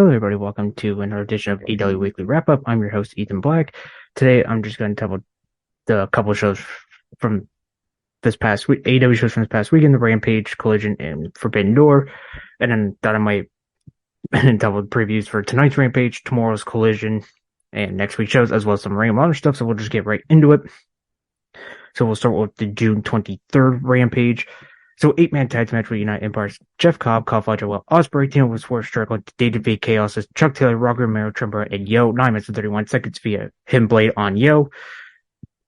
Hello, everybody. Welcome to another edition of AEW Weekly Wrap Up. I'm your host, Ethan Black. Today, I'm just going to tell the couple shows from this past week, AEW shows from this past weekend, the Rampage, Collision, and Forbidden Door. And then Dynamite, and then double previews for tonight's Rampage, tomorrow's Collision, and next week's shows, as well as some random other stuff. So we'll just get right into it. So we'll start with the June 23rd Rampage. So 8-man tag team match with United Empire's Jeff Cobb, Kyle Fletcher, Will Ospreay, Team with Swerve Strickland, David V. Chaos, Chuck Taylor, Rocker Romero, Trimber, and Yo. 9 minutes and 31 seconds via Him Blade on Yo.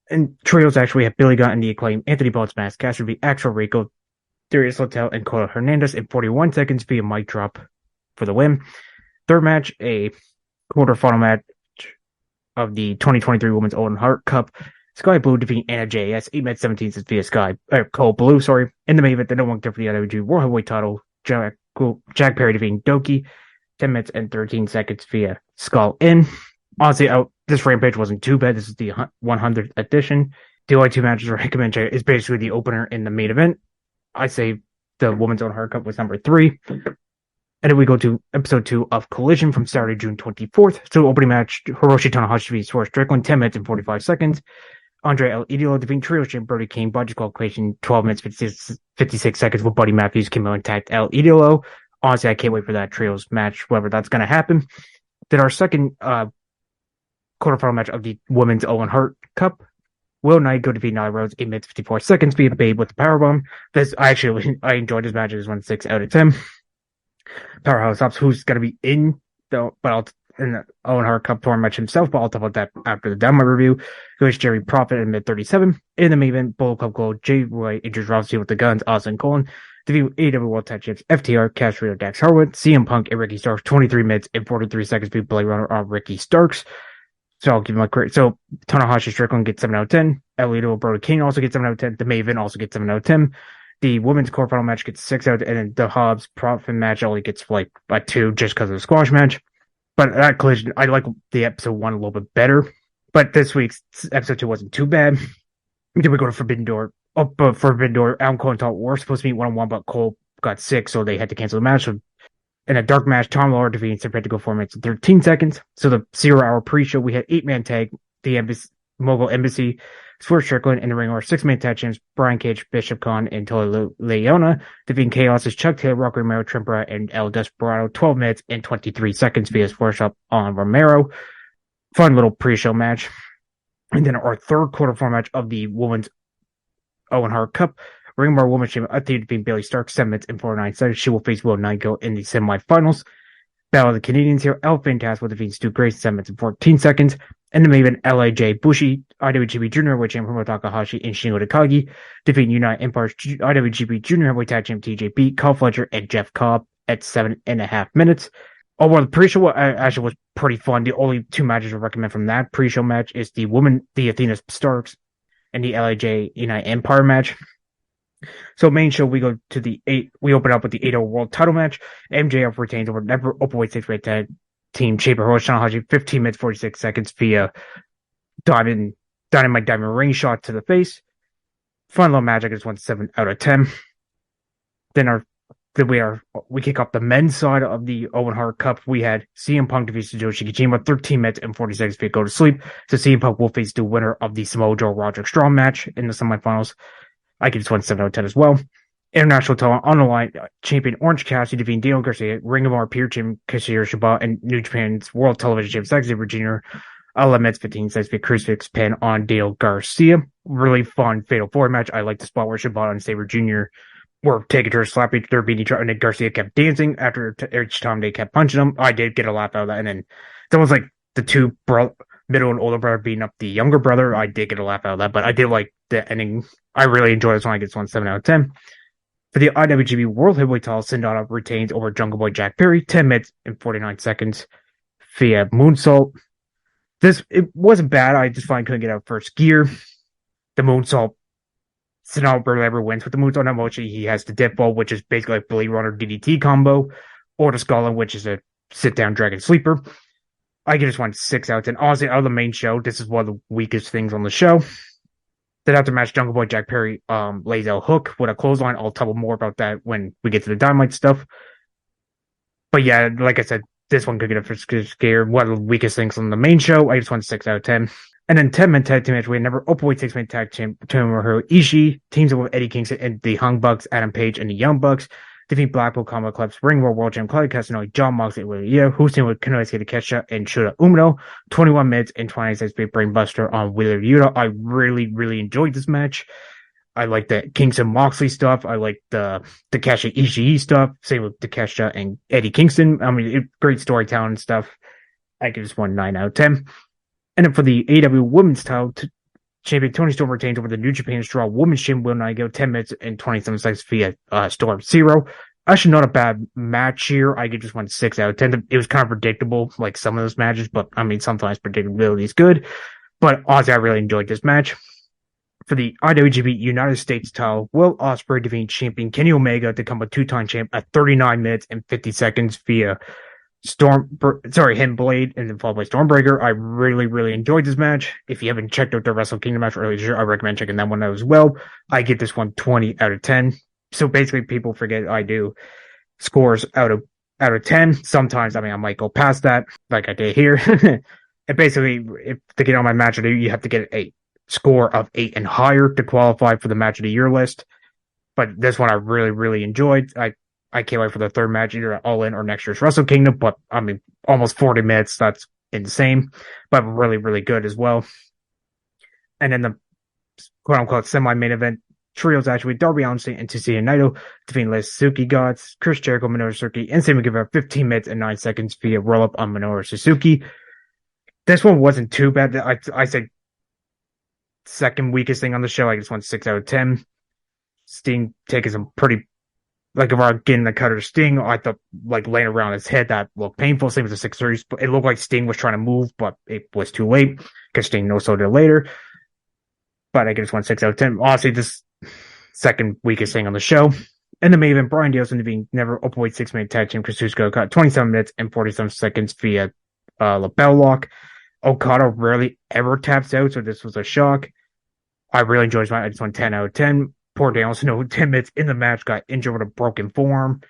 And trios actually have Billy Gunn and the Acclaim, Anthony Bolts, Mass Caster v. Axel Rico, Darius Littell, and Cota Hernandez in 41 seconds via mic drop for the win. Third match, a quarterfinal match of the 2023 Women's Owen Hart Cup. Sky Blue defeating Anna JS, 8 minutes 17 seconds via Cole Blue, In the main event, the number one contender for the IWGP World Heavyweight title, Jack Perry defeating Doki, 10 minutes and 13 seconds via Skull In. Honestly, this Rampage wasn't too bad. This is the 100th edition. The only two matches I recommend is basically the opener in the main event. I say the Women's Own Heart Cup was number 3. And then we go to episode 2 of Collision from Saturday, June 24th. So opening match, Hiroshi Tanahashi v. Swerve Strickland, 10 minutes and 45 seconds. Andre El Idolo defeating Trio Champ Brody King by disqualification, 12 minutes 56 seconds with Buddy Matthews came out and tagged El Idolo. Honestly, I can't wait for that trios match, whether that's going to happen. Then our second quarterfinal match of the Women's Owen Hart Cup, Will Knight go defeat Nyla Rose, 8 minutes 54 seconds via Babe with the powerbomb. I enjoyed this match. It was 1 6 out of 10. Powerhouse Hobbs, who's going to be in the Owen Hart Cup tournament match himself, but I'll talk about that after the Dynamite review. Goes Jerry Prophet in mid 37. In the main event, Bullet Club Gold, Jay Roy, Idris Robinson with the Guns, Austin Colon, the AEW World Tag Champs, FTR, Cash Rio, Dax Harwood, CM Punk, and Ricky Starks, 23 minutes and 43 seconds beat Blade Runner on Ricky Starks. So I'll give him a credit. So Tanahashi Strickland gets 7 out of 10. Elito Brody King also gets 7 out of 10. The main event also gets 7 out of 10. The women's quarterfinal match gets 6 out of 10, and then the Hobbs Prophet match only gets like a 2 just because of the squash match. But that Collision, I like the episode 1 a little bit better. But this week's episode 2 wasn't too bad. Then we go to Forbidden Door. Forbidden Door, Adam Cole and Todd were supposed to meet 1-on-1, but Cole got sick, so they had to cancel the match. So in a dark match, Tom Lawler defeating Serpentico 4 minutes and 13 seconds. So the 0-hour pre-show, we had 8-man tag, the Mogul Embassy, Swerve Strickland, and the Ring Order 6-man tag champs, Brian Cage, Bishop Khan, and Tola Leona, defeating Chaos's Chuck Taylor, Rock Romero, Trimpera, and El Desperado, 12 minutes and 23 seconds via Swerve Shop on Romero. Fun little pre-show match. And then our third quarterfinal match of the Women's Owen Hart Cup, Ring Bar Women's Champion, defeating Bayley Stark, 7 minutes and 49 seconds. She will face Will Nigo in the semifinals. Battle of the Canadians here, El Fantasma defeating Stu Grace, 7 minutes and 14 seconds. And the main event, LIJ Bushi, IWGP Junior Heavyweight Champ Hiromu Takahashi, and Shingo Takagi, defeating United Empire's IWGP Junior Heavyweight Tag Champ TJP, Kyle Fletcher, and Jeff Cobb at 7.5 minutes. Well, the pre-show actually was pretty fun. The only 2 matches I recommend from that pre-show match is the Athena Starks, and the LIJ United Empire match. So main show, we go to we open up with the 8-0 World Title match. MJF retains over never openweight 6-weight tag team Chamber Hiroshi Tanahashi, 15 minutes 46 seconds via Dynamite Diamond ring shot to the face. Fun little match. I just went 7 out of 10. Then we kick off the men's side of the Owen Hart Cup. We had CM Punk defeat Satoshi Kojima, 13 minutes and 40 seconds via go to sleep. So CM Punk will face the winner of the Samoa Joe Roderick Strong match in the semifinals. I just went 7 out of 10 as well. International title on the line, champion Orange Cassidy defeating Daniel Garcia, Ring of Honor Peer Champ Kazuchika Shibata, and New Japan's World Television Champ Zack Sabre Jr. 11 minutes 15 seconds via crucifix pin on Daniel Garcia. Really fun Fatal 4 match. I like the spot where Shibata and Sabre Jr. were taking turns slapping each other, beating each other, and then Garcia kept dancing after each time they kept punching him. I did get a laugh out of that, and then that was like the 2 middle and older brother beating up the younger brother. I did get a laugh out of that, but I did like the ending. I really enjoyed this one. I get 7 out of 10. For the IWGP World Heavyweight title, Sindana retains over Jungle Boy Jack Perry, 10 minutes and 49 seconds via moonsault. It wasn't bad. I just couldn't get out first gear. The moonsault, Sindana barely ever wins with the moonsault. Not much. He has the dip ball, which is basically like Blade Runner DDT combo, or the Skull, which is a sit-down dragon sleeper. I just went 6 out of 10. Honestly, out of the main show, this is one of the weakest things on the show. Then after match, Jungle Boy Jack Perry lays out Hook with a clothesline. I'll tell more about that when we get to the Dynamite stuff. But yeah, like I said, this one could get a scare. One of the weakest things on the main show. I just went 6 out of 10. And then 10-man tag team match. We had never openweight 6-man tag team. Tomohiro Ishii teams up with Eddie Kingston and the Young Bucks, Adam Page, and the Young Bucks. Defeat Blackpool Combat Club's Ring World Champ Claudio Castagnoli, John Moxley, Wheeler Yuta, Hussein with Konosuke Takeshita, and Shota Umino. 21 minutes and 26 big brain buster on Wheeler Yuta. I really, really enjoyed this match. I like the Kingston Moxley stuff. I like the Takeshi Ishii stuff. Same with Takeshita and Eddie Kingston. I mean, great storytelling and stuff. I give this one 9 out of 10. And then for the AEW Women's title, champion Toni Storm retains over the New Japan Strong Women's Champion Will Nigo 10 minutes and 27 seconds via Storm Zero. Actually, not a bad match here. I give this one 6 out of 10. It was kind of predictable, like some of those matches, but I mean, sometimes predictability is good. But honestly, I really enjoyed this match. For the IWGP United States title, Will Ospreay defeated champion Kenny Omega to become a two-time champ at 39 minutes and 50 seconds via Hidden Blade, and then followed by Stormbreaker. I really, really enjoyed this match. If you haven't checked out the Wrestle Kingdom match earlier this year, I recommend checking that one out as well. I give this one 20 out of 10. So basically, people forget I do scores out of 10. Sometimes, I mean, I might go past that, like I did here. And basically, if to get on my match of the year, you have to get a score of 8 and higher to qualify for the match of the year list. But this one I really, really enjoyed. I can't wait for the third match, either at All In or next year's Wrestle Kingdom. But I mean, almost 40 minutes. That's insane, but really, really good as well. And then the quote unquote semi-main event trios actually with Darby Allin and Tetsuya Naito defeating Les Suzuki Gods, Chris Jericho, Minoru Suzuki, and Sammy Guevara 15 minutes and 9 seconds via roll up on Minoru Suzuki. This one wasn't too bad. I said second weakest thing on the show. I just went 6 out of 10. Sting taking some pretty, like, if I were getting the cutter Sting, I thought, like, laying around his head, that looked painful. Same as the 630s, but it looked like Sting was trying to move, but it was too late because Sting no-sold it later. But I give this one 6 out of 10. Honestly, this second weakest thing on the show. And the main event, Bryan Danielson being never openweight 6-man tag team. Chris Jericho got 27 minutes and 47 seconds via lapel lock. Okada rarely ever taps out, so this was a shock. I really enjoyed this match. I just went 10 out of 10. Poor Danielson, 10 minutes in the match, got injured with a broken forearm.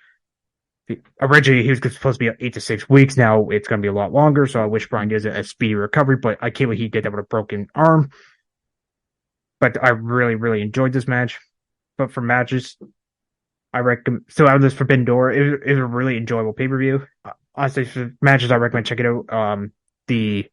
Originally, he was supposed to be 8 to 6 weeks. Now it's going to be a lot longer, so I wish Bryan does a speedy recovery, but I can't believe he did that with a broken arm. But I really, really enjoyed this match. But for matches, I recommend. So out of this Forbidden Door, it was a really enjoyable pay-per-view. Honestly, for matches, I recommend checking out the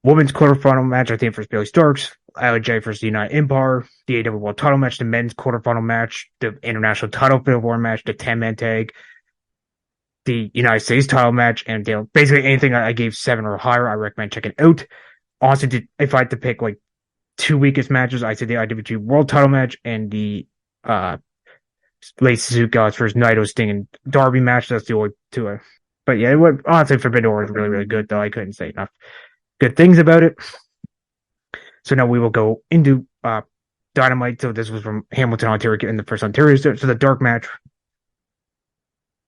women's quarterfinal match, I think, for Billy Starks, LJ versus the United Empire, the AEW World Title match, the men's quarterfinal match, the international title Fatal War match, the 10-man tag, the United States title match, and basically anything I gave 7 or higher, I recommend checking out. Honestly, if I had to pick like 2 weakest matches, I'd say the IWGP World Title match and the late Suzuki Gods versus Naito, Sting, and Darby match. That's the only two. But yeah, honestly, Forbidden Door was really, really good, though. I couldn't say enough good things about it. So now we will go into Dynamite. So this was from Hamilton, Ontario, in the first Ontario. So the dark match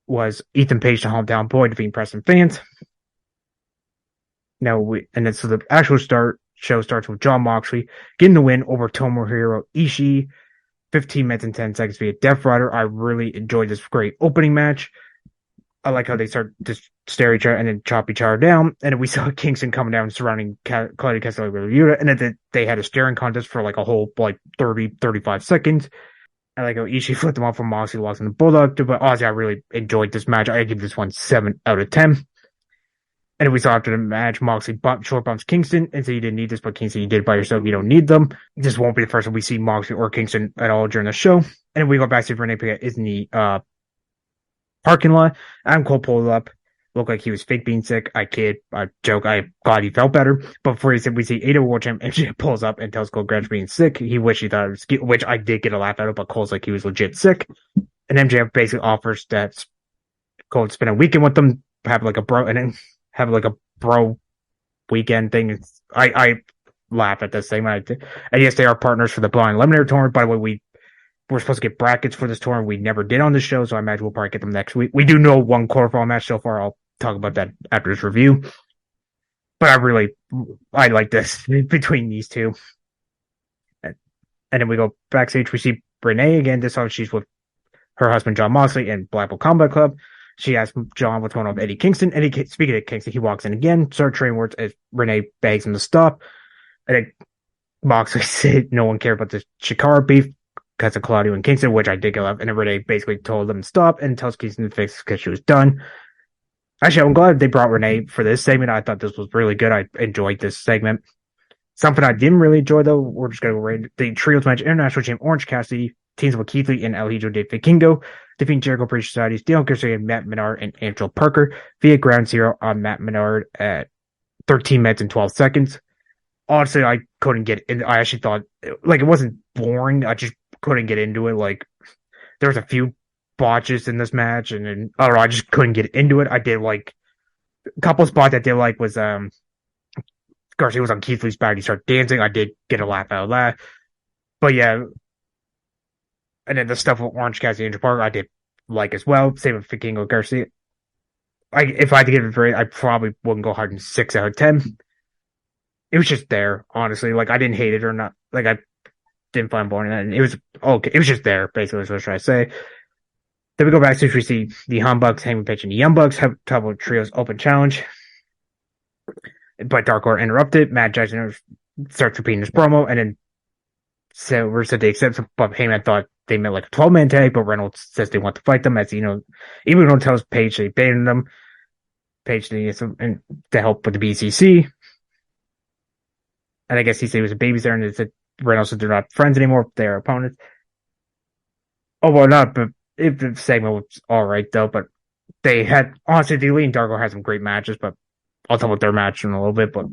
was Ethan Page, the hometown boy, defeating Preston Fans. So the actual show starts with John Moxley getting the win over Tomohiro Ishii, 15 minutes and 10 seconds via Death Rider. I really enjoyed this great opening match. I like how they start to stare each other and then chop each other down. And then we saw Kingston coming down surrounding Claudio Castagnoli with Yuta. And then they had a staring contest for like a whole 35 seconds. I like how Ishii flipped him off from Moxley, lost in the Bulldog. But honestly, I really enjoyed this match. I give this one 7 out of 10. And then we saw after the match, Moxley short bumps Kingston and said you didn't need this, but Kingston, you did it by yourself. You don't need them. This won't be the first time we see Moxley or Kingston at all during the show. And then we go back to Renee Paquette is in the parking lot. Adam Cole pulled up, looked like he was fake being sick. I kid, I joke, I'm glad he felt better. But before he said, we see AEW World Champ, and she pulls up and tells Cole Gretsch being sick. He wished he thought it was, which I did get a laugh out of, but Cole's like he was legit sick. And MJF basically offers that Cole spend a weekend with them, have like a bro weekend thing. I laugh at this thing. And yes, they are partners for the Blind Eliminator tournament. By the way, we're supposed to get brackets for this tournament. We never did on the show, so I imagine we'll probably get them next week. We do know one quarterfinal match so far. I'll talk about that after this review. But I like this between these two. And then we go backstage. We see Renee again. This time she's with her husband, John Moxley, and Blackpool Combat Club. she asked John what's going on with Eddie Kingston. Speaking of Kingston, he walks in again, starts trading words as Renee begs him to stop. And then Moxley said no one cared about the Chikara beef because of Claudio and Kingston, which I did get up. And then Renee basically told them to stop and tells Kingston to fix because she was done. Actually, I'm glad they brought Renee for this segment. I thought this was really good. I enjoyed this segment. Something I didn't really enjoy, though, we're just going to go right into the trios match. International champ Orange Cassidy teams with Keith Lee and El Hijo de Vikingo, defeating Jericho British Society's Daniel Garcia, Matt Menard, and Angelo Parker via Ground Zero on Matt Menard at 13 minutes and 12 seconds. Honestly, I couldn't get in. I actually thought, like, it wasn't boring. I just couldn't get into it. Like, there was a few botches in this match, and then, I don't know, I just couldn't get into it. I did, like, a couple of spots I did like was, Garcia was on Keith Lee's back. He started dancing. I did get a laugh out of that. But yeah. And then the stuff with Orange Cassidy and Angel Parker, I did like as well. Same with Vikingo Garcia. If I had to give it a grade, I probably wouldn't go higher than 6 out of 10. It was just there, honestly. Like, I didn't hate it or not. Like, I didn't find boring. And it was okay. It was just there, basically, is what I was trying to say. Then we go back to we see the Humbucks, Hangman Page, and the Young Bucks have trouble Trios Open Challenge. But Dark Order interrupted. Matt Jackson starts repeating his promo, and then Silver said they accept, but Heyman thought they meant like a 12-man tag, but Reynolds says they want to fight them, as even though tells Page they abandoned them. Page needs to help with the BCC. And I guess he said he was a baby's there, and it said Reynolds said they're not friends anymore, they're opponents. Oh, well, not, but the segment was alright, though, but they had, honestly, the Elite and Dark Order had some great matches, but I'll talk about their match in a little bit, but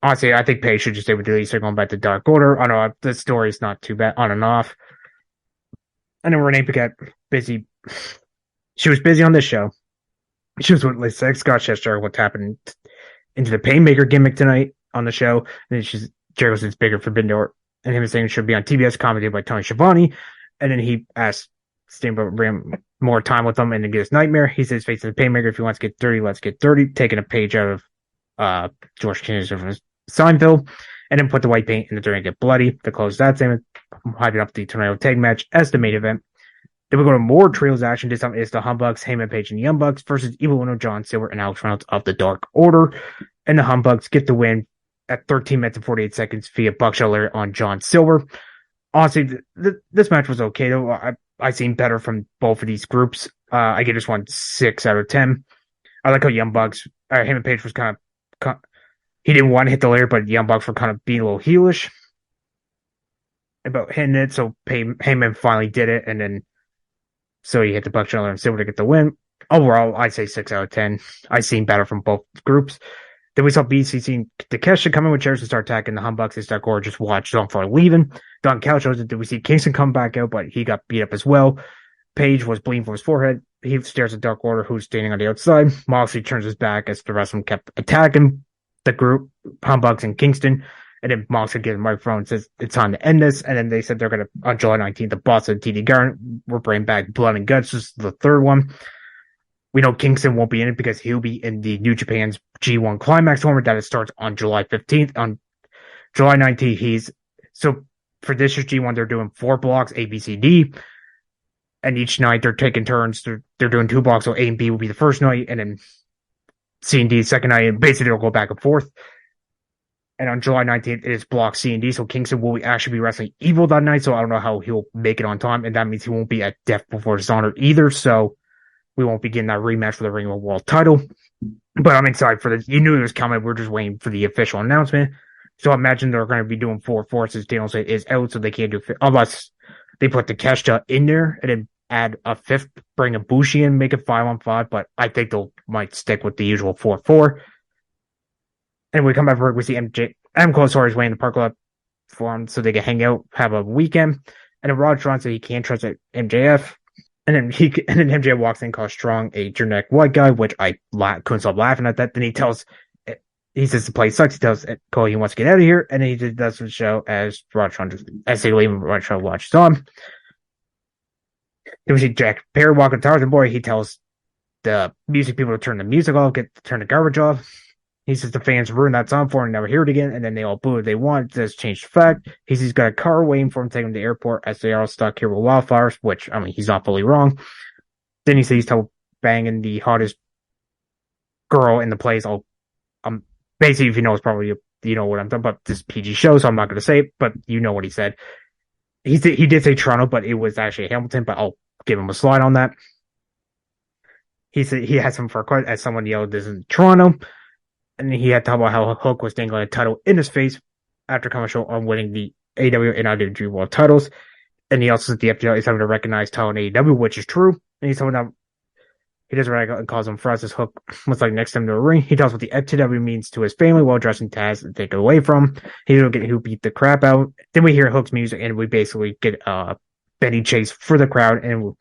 honestly, I think Paige should just stay with the Elite. They're going back to Dark Order. I know the story's not too bad, on and off. And then Renee got busy. She was busy on this show. She was with Scott Chester, what's happened into the Painmaker gimmick tonight on the show. And then Jericho says bigger Forbidden Door. And him saying she'll be on TBS, commentated by Tony Schiavone. And then he asked Sting about bring more time with them and then get his nightmare. He says, face the Painmaker, if he wants to get dirty, let's get dirty. Taking a page out of George Clooney's Seinfeld, and then put the white paint in the during get bloody to close that segment, hyping up the Tornado Tag match as the main event. Then we go to more trios action. This time it's the Humbucks, Heyman Page, and the Young Bucks versus Evil Uno, John Silver, and Alex Reynolds of the Dark Order. And the Humbucks get the win at 13 minutes and 48 seconds via buckshot lariat on John Silver. Honestly, this match was okay, though. I seen better from both of these groups. I give this one 6 out of 10. I like how Young Bucks, Heyman Page was kind of, he didn't want to hit the lariat, but Young Bucks were kind of being a little heelish about hitting it, so Heyman finally did it, and then so he hit the buckshot and Silver to get the win. Overall, I'd say 6 out of 10. I've seen better from both groups. Then we saw BCC and Takeshita come in with chairs and start attacking the Humbucks. They start going, just watch them for leaving. Don Cal shows it. Did we see Kingston come back out, but he got beat up as well. Page was bleeding from his forehead. He stares at Dark Order, who's standing on the outside. Moxley turns his back as the rest of them kept attacking the group, Humbucks and Kingston. And then Moxley gives the microphone and says it's time to end this. And then they said they're going to, on July 19th, the boss of TD Garden, we're bringing back Blood and Guts. This is the third one. We know Kingston won't be in it because he'll be in the New Japan's G1 Climax tournament that it starts on July 15th. On July 19th, so for this year's G1, they're doing 4 blocks, A, B, C, D. And each night they're taking turns. They're doing 2 blocks, so A and B will be the first night, and then C and D the second night, and basically they'll go back and forth. And on July 19th, it is block C and D, so Kingston will actually be wrestling Evil that night, so I don't know how he'll make it on time, and that means he won't be at Death Before Dishonor either, so we won't be getting that rematch for the Ring of World title. But I'm excited for this. You knew it was coming. We're just waiting for the official announcement. So I imagine they're going to be doing 4 forces. Daniel said is out, so they can't do unless they put the Takeshita in there and then add a 5th, bring a Bushi in, make it 5-on-5. But I think they'll might stick with the usual 4-4. And we come back for we see Adam Cole is waiting in the park lot for him so they can hang out, have a weekend. And then Rod Strong said he can't trust MJF. And then MJF walks in, calls Strong a generic white guy, which I couldn't stop laughing at that. Then he says the play sucks. He tells Cole he wants to get out of here, and then he does the show as Rod Strong, as they leave, Rod Strong watches on. Then we see Jack Perry walking to Tarzan Boy. He tells the music people to turn the music off, turn the garbage off. He says the fans ruined that song for him and never hear it again, and then they all boo what they want. It says change the fact. He says he's got a car waiting for him, taking him to the airport as they are all stuck here with wildfires, which, I mean, he's not fully wrong. Then he said he's still banging the hottest girl in the place. Basically, if you know, it's probably you know what I'm talking about. This PG show, so I'm not going to say it, but you know what he said. He did say Toronto, but it was actually Hamilton. But I'll give him a slide on that. He said he had some for quite as someone yelled, "This is Toronto," and he had to talk about how Hook was dangling a title in his face after coming on winning the AEW and IWG World titles. And he also said the FTW is having to recognize title in AEW, which is true. And he's talking about he doesn't recognize and calls him Francis Hook was like next to him to a ring. He tells what the FTW means to his family while addressing Taz and take it away from. He don't get who beat the crap out. Then we hear Hook's music and we basically get Benny Chase for the crowd and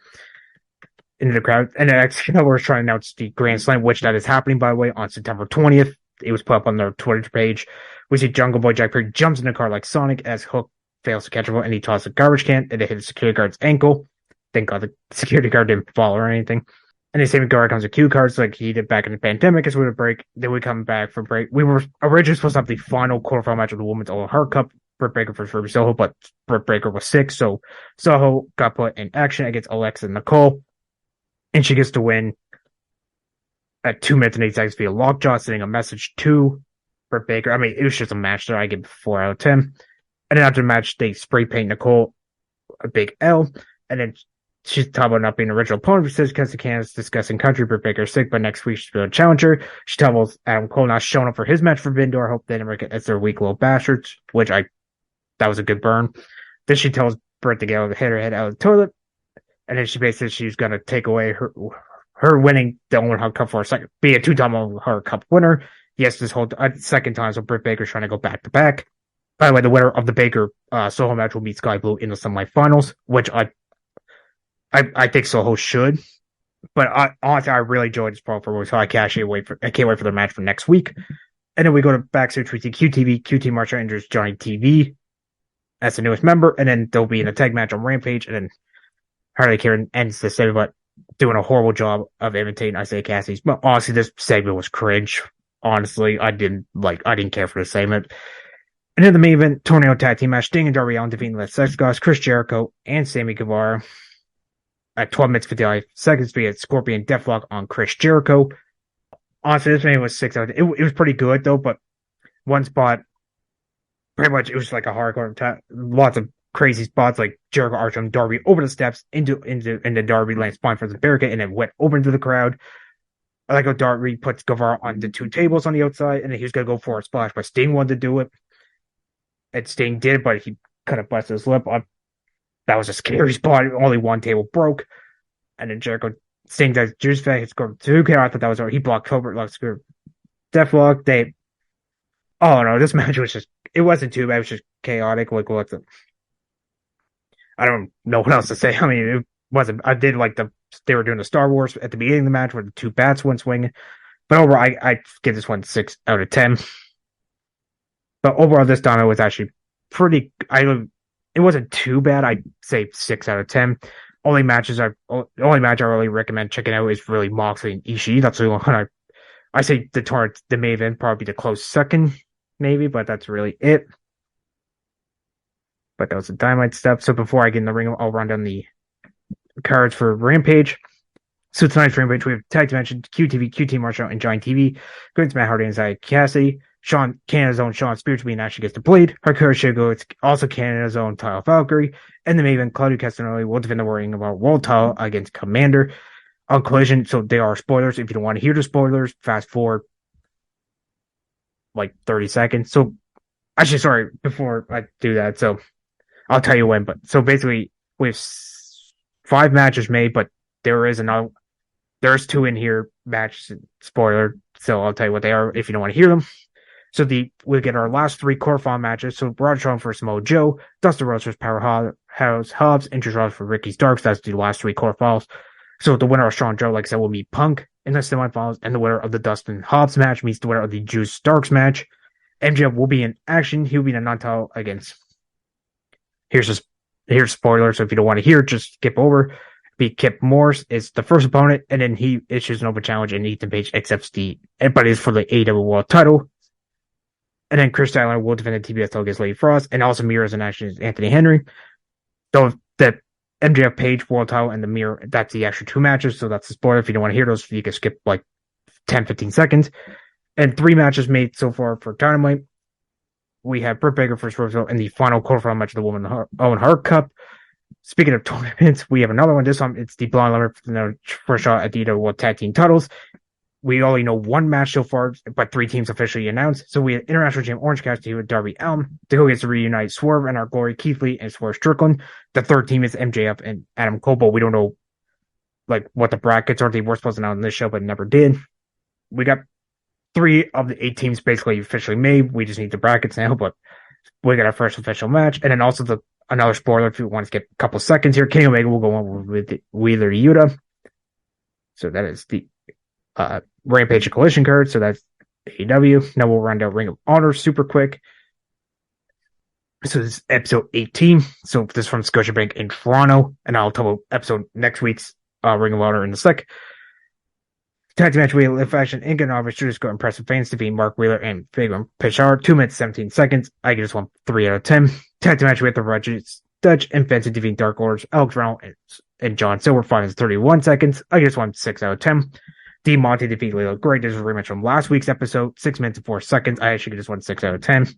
into the crowd. And then we're trying to announce the Grand Slam, which that is happening, by the way, on September 20th. It was put up on their Twitter page. We see Jungle Boy Jack Perry jumps in the car like Sonic as Hook fails to catch him, and he tosses a garbage can, and it hits the security guard's ankle. Thank God the security guard didn't fall or anything. And the same guard comes with cue cards like he did back in the pandemic as we would break. Then we come back for break. We were originally supposed to have the final quarterfinal match of the Women's All Heart Cup. Britt Baker for Ruby Soho, but Britt Baker was sick, so Soho got put in action against Alexa Nicole, and she gets to win at 2 minutes and 8 seconds via lockjaw, sending a message to Britt Baker. I mean, it was just a match there. I give 4 out of 10. And then after the match, they spray paint Nicole a big L, and then she's talking about not being an original opponent. She says because the Canada's discussing country, Britt Baker's sick, but next week she's going to challenge her. She tells Adam Cole not showing up for his match for Door. I hope they never get as their weak little bastards, that was a good burn. Then she tells Britt to get hit her head out of the toilet, and then she basically she's going to take away her winning the Owen Hart Cup for a second, be a 2-time Owen Hart Cup winner. Yes, this whole second time, so Britt Baker's trying to go back to back. By the way, the winner of the Baker Soho match will meet Sky Blue in the semifinals, which I think Soho should. But honestly, I really enjoyed this program, so I can't wait for their match for next week. And then we go to backstage. We see QT Marshall enters Johnny TV as the newest member, and then they'll be in a tag match on Rampage, and then Harley Karen ends the segment, but doing a horrible job of imitating Isaiah Cassidy's. But honestly, this segment was cringe. Honestly, I didn't care for the segment. And in the main event, Tornado Tag Team match, Sting and Darby Allin defeating the Sex Gods, Chris Jericho, and Sammy Guevara at 12 minutes 55 seconds via Scorpion Deathlock on Chris Jericho. Honestly, this match was 6 out of 10. It was pretty good though, but one spot, pretty much it was like a hardcore attack. Lots of crazy spots like Jericho arching Darby over the steps into Darby lands spine for the barricade and then went over into the crowd. I like how Darby puts Guevara on the 2 tables on the outside, and then he was going to go for a splash, but Sting wanted to do it. And Sting did it, but he kind of busted his lip. That was a scary spot. Only 1 table broke. And then Jericho, Sting does juice fag. It's going to I thought that was over. He blocked Cobra, Deathlock. Oh no, this match was it wasn't too bad. It was just chaotic. I don't know what else to say. I mean, it wasn't, I did like they were doing the Star Wars at the beginning of the match where the 2 bats went swinging. But overall, I give this one 6 out of 10. But overall, this time it was actually pretty. It wasn't too bad. I'd say 6 out of 10. Only match I really recommend checking out is really Moxley and Ishii. That's the one I say the main event probably the close second, maybe, but that's really it. But that was the Dynamite stuff. So before I get in the ring, I'll run down the cards for Rampage. So tonight's Rampage, we have tag dimension, QT Marshall, and Giant TV. Going to Matt Hardy and Isaiah Cassidy. Canada's own Sean Spears being actually gets the blade. Hikaru Shigo, it's also Canada's own Tyler Valkyrie. And the main event, Claudio Castagnoli will defend the Ring of Honor World title against Commander on Collision. So they are spoilers. If you don't want to hear the spoilers, fast forward like 30 seconds. So actually, sorry, before I do that, so I'll tell you when. But so basically, we have 5 matches made, but there's 2 in here matches spoiler. So I'll tell you what they are if you don't want to hear them. So we'll get our last 3 quarterfinal matches. So Braun Strowman for Samoa Joe, Dustin Rhodes for Powerhouse Hobbs, and Trish Stratus for Ricky Starks. That's the last 3 quarterfinals. So the winner of Strong Joe, like I said, will meet Punk in the semifinals, and the winner of the Dustin Hobbs match meets the winner of the Juice Starks match. MJF will be in action. He'll be in a non-title against. Here's spoiler. So if you don't want to hear, just skip over. Kip Morris is the first opponent, and then he issues an open challenge, and Ethan Page accepts but it's for the AEW World title. And then Chris Styler will defend the TBS title against Lady Frost, and also mirrors in action is Anthony Henry. So MJF Page World Title and the Mirror. That's the extra 2 matches, so that's the spoiler. If you don't want to hear those, you can skip like 10-15 seconds. And 3 matches made so far for Dynamite. We have Britt Baker versus Roseville in the final quarterfinal match of the Women's Owen Hart Cup. Speaking of tournaments, we have another one. This time it's the Blonde Lumber for the first shot at the World Tag Team titles. We only know 1 match so far, but 3 teams officially announced. So we have International Champ Orange Cassidy with Darby Allin to go against the reunite Swerve and Our Glory, Keith Lee and Swerve Strickland. The third team is MJF and Adam Cole, but we don't know like what the brackets are. They were supposed to announce on this show, but never did. We got 3 of the 8 teams basically officially made. We just need the brackets now, but we got our first official match. And then also another spoiler if you want to skip a couple seconds here. Kenny Omega will go on with Wheeler Yuta. So that is the Rampage and Collision card. So that's AEW. Now we'll run down Ring of Honor super quick. So this is episode 18. So this is from Scotiabank in Toronto. And I'll tell episode next week's Ring of Honor in a sec. Tag team match, we have Fashion Inc. and Obvious Judas got impressive fans to beat Mark Wheeler and Fabian Pichard. 2 minutes, 17 seconds. I give this one 3 out of 10. Tag team match, we have the Regis Dutch and Vincent defeating Dark Orders, Alex Reynolds and John Silver. 5 minutes, 31 seconds. I give this one 6 out of 10. D Monte defeat Lilo Great. This is a rematch from last week's episode. 6 minutes and 4 seconds. I actually give this one 6 out of 10. And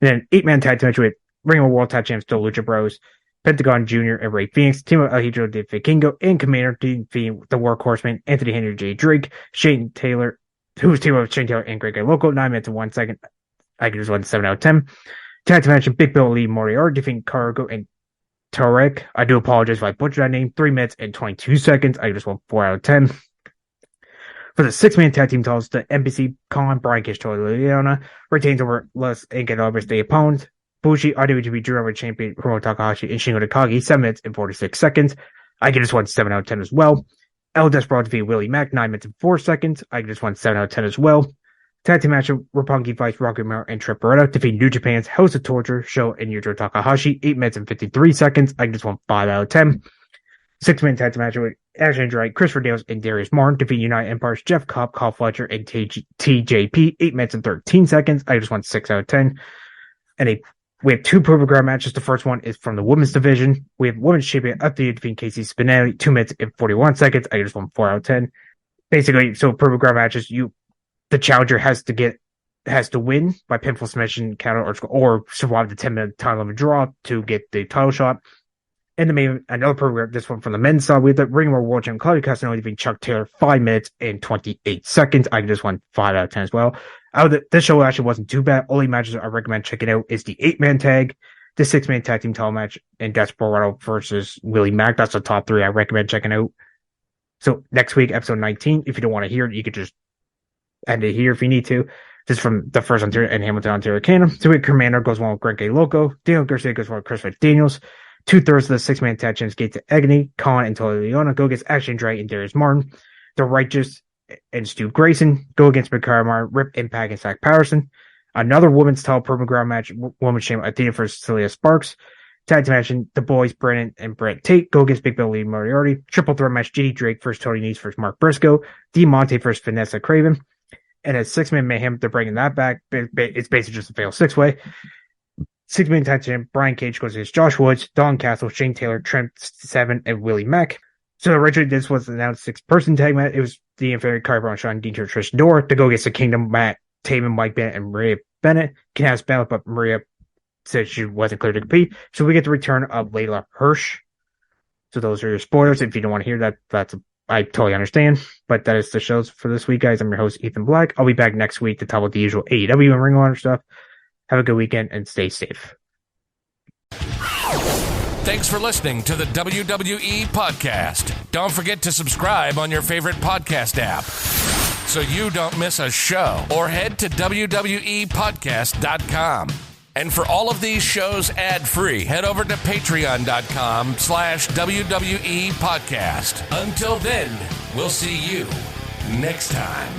then 8-man tag team match with Ring of World Tag Champs, still Lucha Bros, Pentagon Jr. and Ray Phoenix, Team of El Hijo de Vikingo, and Commander defeating the Workhorseman, Anthony Henry J. Drake, Shane Taylor, who was team of Shane Taylor and Greg Loco, 9 minutes and 1 second. I give this one 7 out of 10. Tag team match with Big Bill Lee Moriarty defeating Cargo and Tarek. I do apologize if I butchered that name. 3 minutes and 22 seconds. I give this one 4 out of 10. For the 6-man tag team titles, the NBC Con, Brian Cage, Leona retains over Les Inc. and August Day opponents. Bushi, IWGP Junior Champion Hiromu Takahashi and Shingo Takagi, 7 minutes and 46 seconds. I give this one 7 out of 10 as well. El Desperado defeat Willie Mack, 9 minutes and 4 seconds. I give this one 7 out of 10 as well. Tag team match of Roppongi Vice, Rocky Romero and Trip Beretta defeat New Japan's House of Torture, Sho and Yujiro Takahashi, 8 minutes and 53 seconds. I give this one 5 out of 10. 6-man tag team match with Ashley Andrade, Christopher Dales, and Darius Martin defeat United Empire's Jeff Cobb, Kyle Fletcher, and TJP, 8 minutes and 13 seconds. I just want 6 out of 10. And we have 2 program matches. The first one is from the women's division. We have women's champion Athena defeating Casey Spinelli, 2 minutes and 41 seconds. I just want 4 out of 10. Basically, so program matches, the challenger has to win by pinfall, submission, counter, or survive the 10-minute time limit draw to get the title shot. And another program, this one from the men's side, we have the Ring of World Champion Claudio Castagnoli defeating Chuck Taylor, 5 minutes and 28 seconds. I just want 5 out of 10 as well. This show actually wasn't too bad. Only matches I recommend checking out is the 8-man tag, the 6-man tag team title match, and Desperado versus Willie Mack. That's the top 3 I recommend checking out. So next week, episode 19, if you don't want to hear it, you could just end it here if you need to. This is from the first Ontario and Hamilton, Ontario, Canada. So Commander goes one with Greg A. Loco. Daniel Garcia goes one with Chris McDaniels. 2/3 of the 6-man tag champs get to Agony, Khan, and Tola Leona go against Action Drake and Darius Martin. The Righteous and Stu Grayson go against Mikara, Rip Impact, and Zach Patterson. Another women's title program match, women's champion Athena versus Celia Sparks. Tag team match, the boys, Brandon and Brett Tate go against Big Bill Lee Moriarty. Triple threat match, JD Drake versus Tony Nese versus Mark Briscoe. D Monte versus Vanessa Craven. And a 6-man mayhem, they're bringing that back. It's basically just a fail 6-way. 6-man tag team, Brian Cage goes against Josh Woods, Don Castle, Shane Taylor, Trent Seven, and Willie Mack. So originally this was announced 6-person tag match. It was the inferior Kyrie Brown, Sean Dean, Trish Dora to go against the Kingdom, Matt Taven, Mike Bennett, and Maria Bennett. Can have spell, but Maria said she wasn't clear to compete. So we get the return of Layla Hirsch. So those are your spoilers. If you don't want to hear that, I totally understand. But that is the shows for this week, guys. I'm your host, Ethan Black. I'll be back next week to talk about the usual AEW and Ring of Honor stuff. Have a good weekend and stay safe. Thanks for listening to the WWE Podcast. Don't forget to subscribe on your favorite podcast app so you don't miss a show, or head to WWEpodcast.com. And for all of these shows ad-free, head over to patreon.com/WWE Podcast. Until then, we'll see you next time.